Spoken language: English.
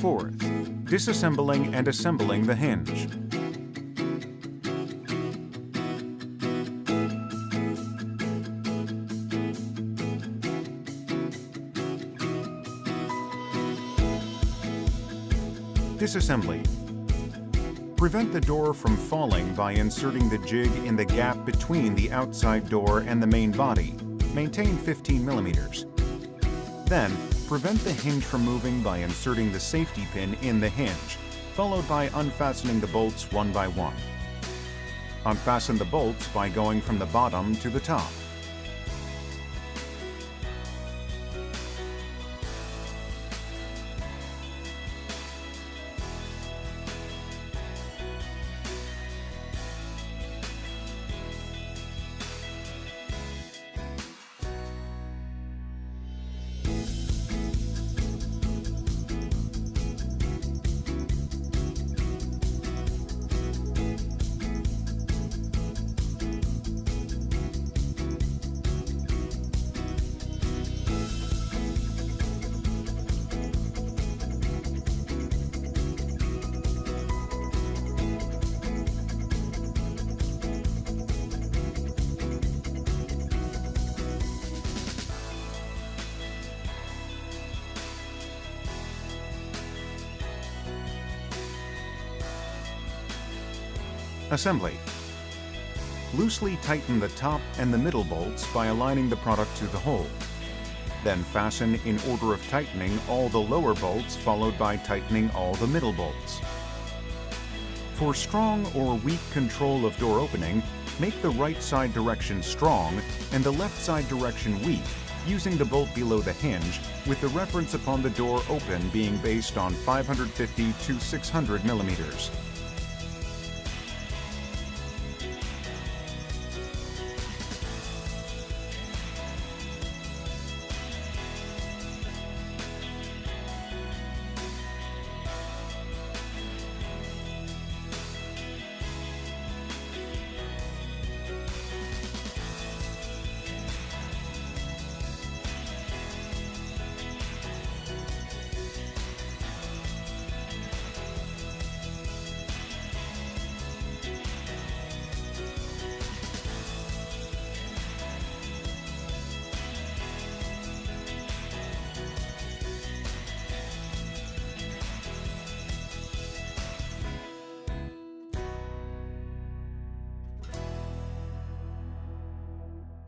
4th, disassembling and assembling the hinge. Disassembly. Prevent the door from falling by inserting the jig in the gap between the outside door and the main body. Maintain 15 millimeters. Then, prevent the hinge from moving by inserting the safety pin in the hinge, followed by unfastening the bolts one by one. Unfasten the bolts by going from the bottom to the top. Assembly. Loosely tighten the top and the middle bolts by aligning the product to the hole. Then fasten in order of tightening all the lower bolts, followed by tightening all the middle bolts. For strong or weak control of door opening, make the right side direction strong and the left side direction weak, using the bolt below the hinge, with the reference upon the door open being based on 550 to 600 millimeters.